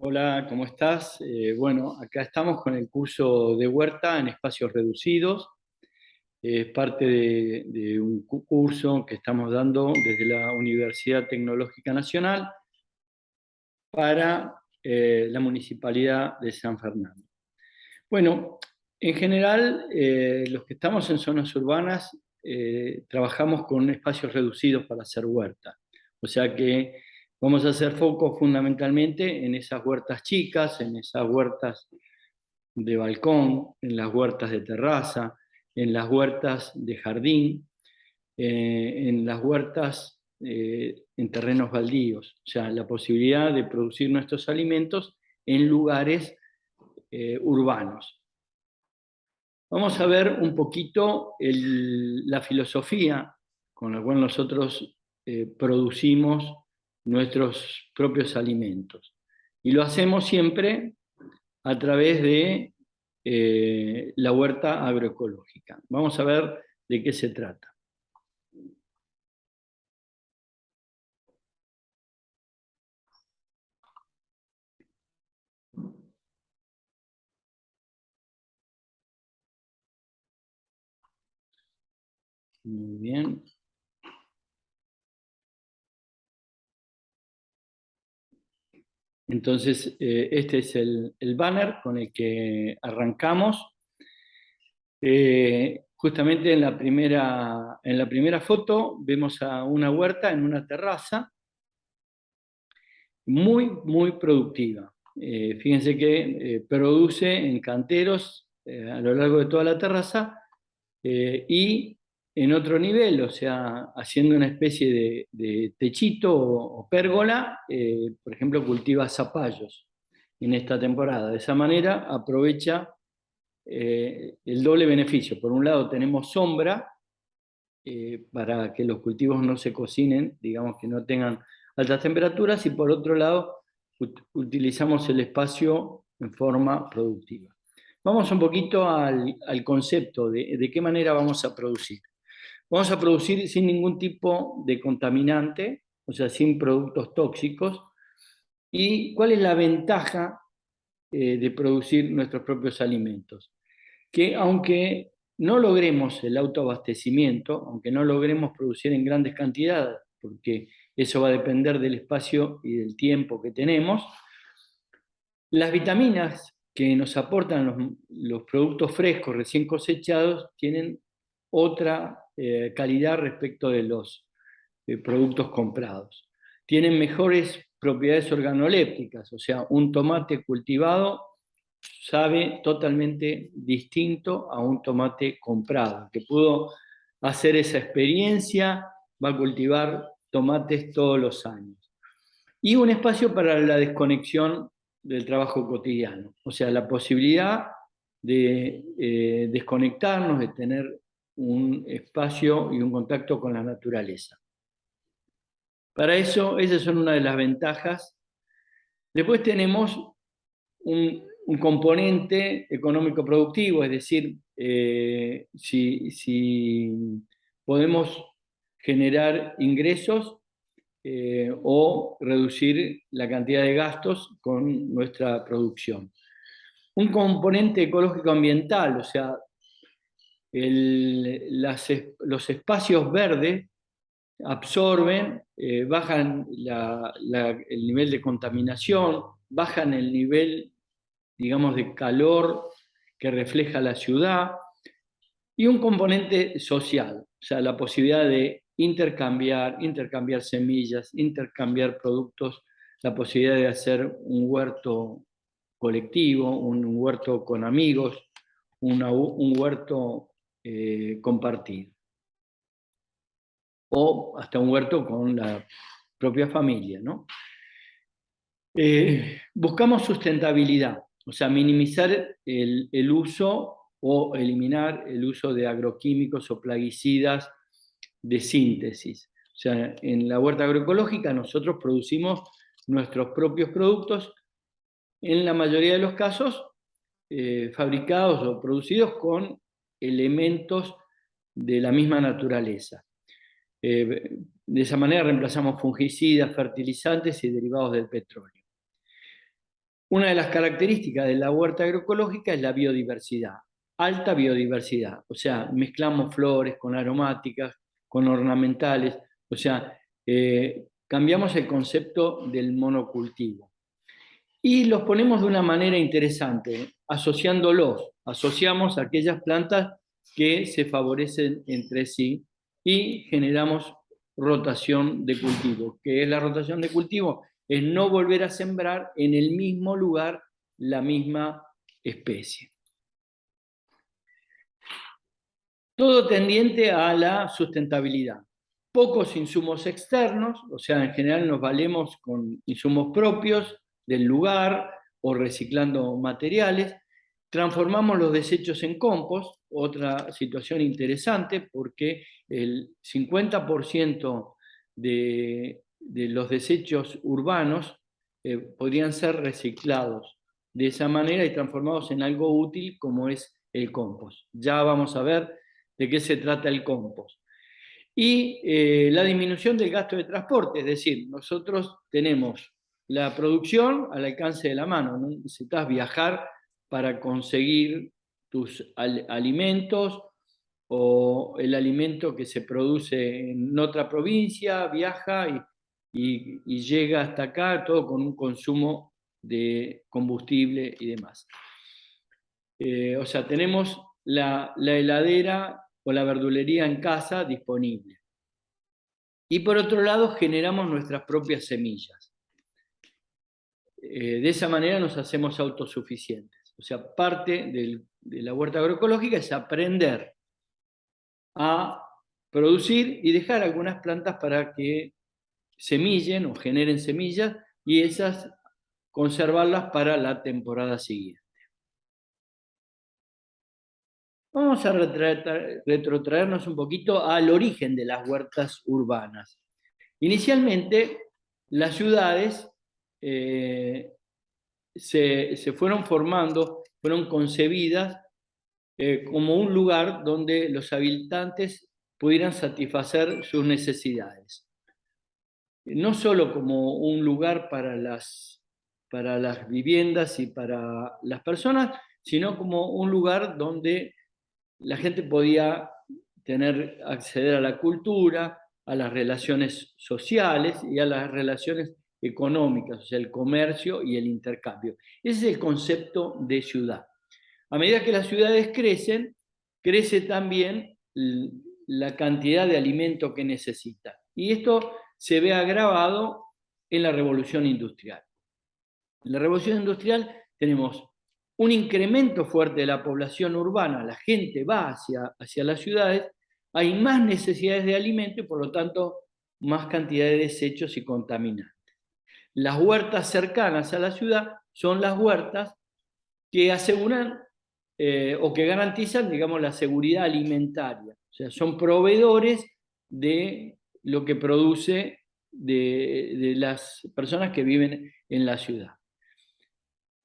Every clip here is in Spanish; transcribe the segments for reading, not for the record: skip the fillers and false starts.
Hola, ¿cómo estás? Bueno, acá estamos con el curso de huerta en espacios reducidos. Es parte de un curso que estamos dando desde la Universidad Tecnológica Nacional para la Municipalidad de San Fernando. Bueno, en general, los que estamos en zonas urbanas trabajamos con espacios reducidos para hacer huerta. O sea que vamos a hacer foco fundamentalmente en esas huertas chicas, en esas huertas de balcón, en las huertas de terraza, en las huertas de jardín, en las huertas en terrenos baldíos. O sea, la posibilidad de producir nuestros alimentos en lugares urbanos. Vamos a ver un poquito la filosofía con la cual nosotros producimos nuestros propios alimentos. Y lo hacemos siempre a través de la huerta agroecológica. Vamos a ver de qué se trata. Muy bien. Entonces, este es el banner con el que arrancamos. Justamente en la primera foto vemos a una huerta en una terraza muy, muy productiva. Fíjense que produce en canteros a lo largo de toda la terraza y en otro nivel, o sea, haciendo una especie de techito o pérgola, por ejemplo, cultiva zapallos en esta temporada. De esa manera aprovecha el doble beneficio. Por un lado tenemos sombra para que los cultivos no se cocinen, digamos que no tengan altas temperaturas, y por otro lado utilizamos el espacio en forma productiva. Vamos un poquito al concepto de qué manera vamos a producir. Vamos a producir sin ningún tipo de contaminante, o sea, sin productos tóxicos. ¿Y cuál es la ventaja de producir nuestros propios alimentos? Que aunque no logremos el autoabastecimiento, aunque no logremos producir en grandes cantidades, porque eso va a depender del espacio y del tiempo que tenemos, las vitaminas que nos aportan los productos frescos recién cosechados tienen otra calidad respecto de los productos comprados. Tienen mejores propiedades organolépticas, o sea, un tomate cultivado sabe totalmente distinto a un tomate comprado. Que pudo hacer esa experiencia va a cultivar tomates todos los años. Y un espacio para la desconexión del trabajo cotidiano, o sea, la posibilidad de desconectarnos, de tener un espacio y un contacto con la naturaleza. Para eso, esas son una de las ventajas. Después tenemos un componente económico productivo, es decir, si podemos generar ingresos o reducir la cantidad de gastos con nuestra producción. Un componente ecológico ambiental, o sea, los espacios verdes absorben, bajan el nivel de contaminación, bajan el nivel, digamos, de calor que refleja la ciudad, y un componente social, o sea, la posibilidad de intercambiar semillas, intercambiar productos, la posibilidad de hacer un huerto colectivo, un huerto con amigos, un huerto compartido, o hasta un huerto con la propia familia, ¿no? Buscamos sustentabilidad, o sea, minimizar el uso o eliminar el uso de agroquímicos o plaguicidas de síntesis. O sea, en la huerta agroecológica nosotros producimos nuestros propios productos, en la mayoría de los casos fabricados o producidos con elementos de la misma naturaleza. De esa manera reemplazamos fungicidas, fertilizantes y derivados del petróleo. Una de las características de la huerta agroecológica es la biodiversidad, alta biodiversidad, o sea, mezclamos flores con aromáticas, con ornamentales, o sea, cambiamos el concepto del monocultivo. Y los ponemos de una manera interesante, asociamos aquellas plantas que se favorecen entre sí y generamos rotación de cultivo. ¿Qué es la rotación de cultivo? Es no volver a sembrar en el mismo lugar la misma especie. Todo tendiente a la sustentabilidad. Pocos insumos externos, o sea, en general nos valemos con insumos propios del lugar o reciclando materiales. Transformamos los desechos en compost, otra situación interesante porque el 50% de los desechos urbanos podrían ser reciclados de esa manera y transformados en algo útil como es el compost. Ya vamos a ver de qué se trata el compost. Y la disminución del gasto de transporte, es decir, nosotros tenemos la producción al alcance de la mano, no necesitas viajar para conseguir tus alimentos o el alimento que se produce en otra provincia, viaja y llega hasta acá, todo con un consumo de combustible y demás. O sea, tenemos la heladera o la verdulería en casa disponible. Y por otro lado, generamos nuestras propias semillas. De esa manera nos hacemos autosuficientes. O sea, parte de la huerta agroecológica es aprender a producir y dejar algunas plantas para que semillen o generen semillas y esas conservarlas para la temporada siguiente. Vamos a retrotraernos un poquito al origen de las huertas urbanas. Inicialmente, las ciudades se fueron formando, fueron concebidas como un lugar donde los habitantes pudieran satisfacer sus necesidades. No solo como un lugar para las viviendas y para las personas, sino como un lugar donde la gente podía acceder a la cultura, a las relaciones sociales y a las relaciones económicas, o sea, el comercio y el intercambio. Ese es el concepto de ciudad. A medida que las ciudades crecen, crece también la cantidad de alimento que necesitan. Y esto se ve agravado en la revolución industrial. En la revolución industrial tenemos un incremento fuerte de la población urbana, la gente va hacia las ciudades, hay más necesidades de alimento y por lo tanto más cantidad de desechos y contaminantes. Las huertas cercanas a la ciudad son las huertas que aseguran o que garantizan, digamos, la seguridad alimentaria. O sea, son proveedores de lo que produce de las personas que viven en la ciudad.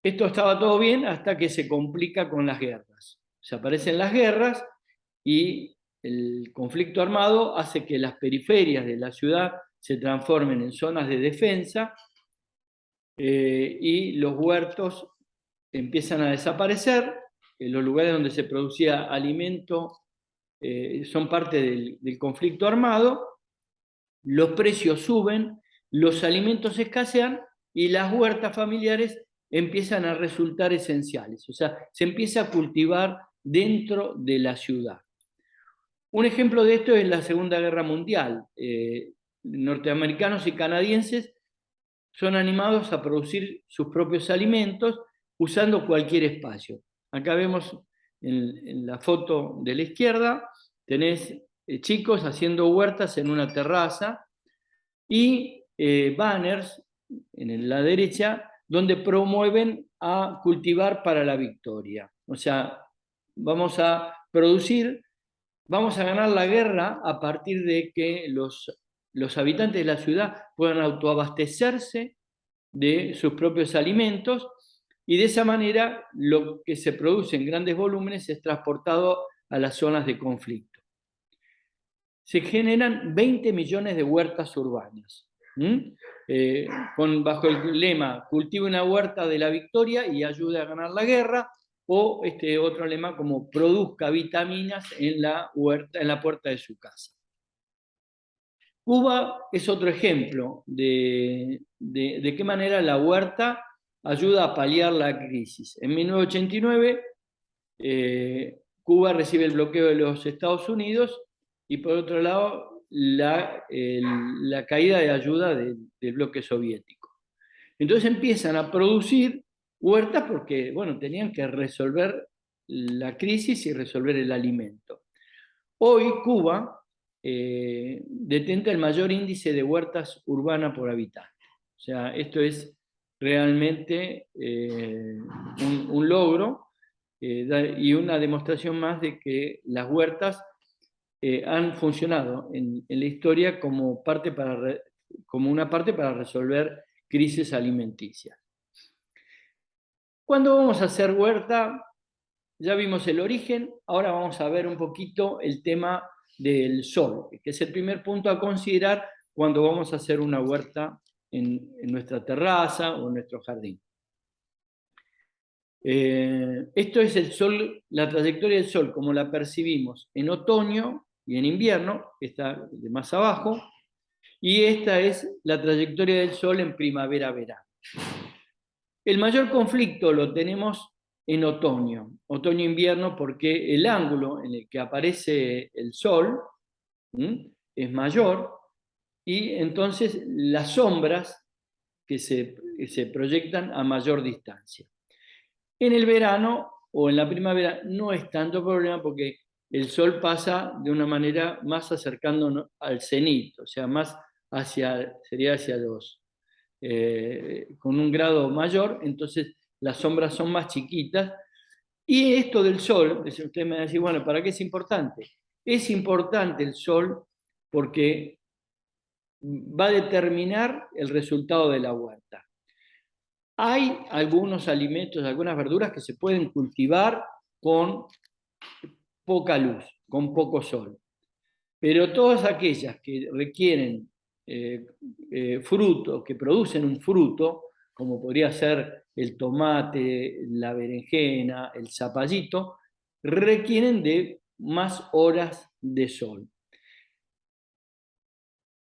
Esto estaba todo bien hasta que se complica con las guerras. Se aparecen las guerras y el conflicto armado hace que las periferias de la ciudad se transformen en zonas de defensa y los huertos empiezan a desaparecer. Los lugares donde se producía alimento son parte del conflicto armado. Los precios suben, los alimentos escasean y las huertas familiares empiezan a resultar esenciales. O sea, se empieza a cultivar dentro de la ciudad. Un ejemplo de esto es la Segunda Guerra Mundial. Norteamericanos y canadienses son animados a producir sus propios alimentos usando cualquier espacio. Acá vemos en la foto de la izquierda, tenés chicos haciendo huertas en una terraza y banners en la derecha donde promueven a cultivar para la victoria. O sea, vamos a producir, vamos a ganar la guerra a partir de que los habitantes de la ciudad puedan autoabastecerse de sus propios alimentos y de esa manera lo que se produce en grandes volúmenes es transportado a las zonas de conflicto. Se generan 20 millones de huertas urbanas. bajo el lema cultive una huerta de la victoria y ayude a ganar la guerra, o este otro lema como produzca vitaminas en la huerta, en la puerta de su casa. Cuba es otro ejemplo de qué manera la huerta ayuda a paliar la crisis. En 1989, Cuba recibe el bloqueo de los Estados Unidos y por otro lado la caída de ayuda del bloque soviético. Entonces empiezan a producir huertas porque, bueno, tenían que resolver la crisis y resolver el alimento. Hoy Cuba detenta el mayor índice de huertas urbanas por habitante. O sea, esto es realmente un logro y una demostración más de que las huertas han funcionado en la historia como una parte para resolver crisis alimenticias. ¿Cuándo vamos a hacer huerta? Ya vimos el origen, ahora vamos a ver un poquito el tema del sol, que es el primer punto a considerar cuando vamos a hacer una huerta en nuestra terraza o en nuestro jardín. Esto es el sol, la trayectoria del sol como la percibimos en otoño y en invierno, que está de más abajo, y esta es la trayectoria del sol en primavera-verano. El mayor conflicto lo tenemos en otoño-invierno, porque el ángulo en el que aparece el sol es mayor y entonces las sombras que se proyectan a mayor distancia. En el verano o en la primavera no es tanto problema porque el sol pasa de una manera más acercándonos al cenit, o sea, más sería hacia con un grado mayor, entonces las sombras son más chiquitas. Y esto del sol, usted me va a decir, bueno, ¿para qué es importante? Es importante el sol porque va a determinar el resultado de la huerta. Hay algunos alimentos, algunas verduras que se pueden cultivar con poca luz, con poco sol. Pero todas aquellas que requieren frutos, que producen un fruto, como podría ser el tomate, la berenjena, el zapallito, requieren de más horas de sol.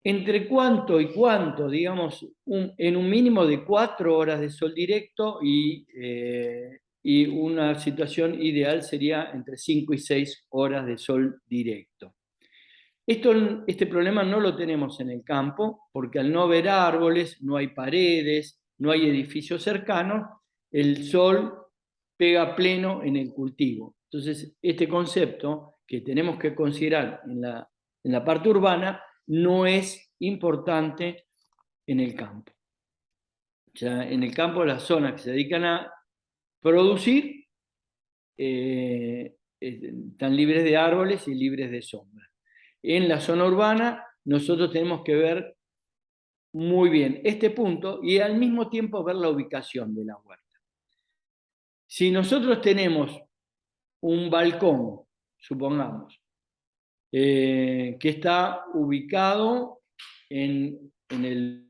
¿Entre cuánto y cuánto? Digamos, en un mínimo de 4 horas de sol directo y una situación ideal sería entre 5 y 6 horas de sol directo. Este problema no lo tenemos en el campo, porque al no haber árboles, no hay paredes, no hay edificios cercanos, el sol pega pleno en el cultivo. Entonces, este concepto que tenemos que considerar en la parte urbana no es importante en el campo. O sea, en el campo las zonas que se dedican a producir están libres de árboles y libres de sombra. En la zona urbana nosotros tenemos que ver muy bien este punto y al mismo tiempo ver la ubicación de la huerta. Si nosotros tenemos un balcón, supongamos, que está ubicado en el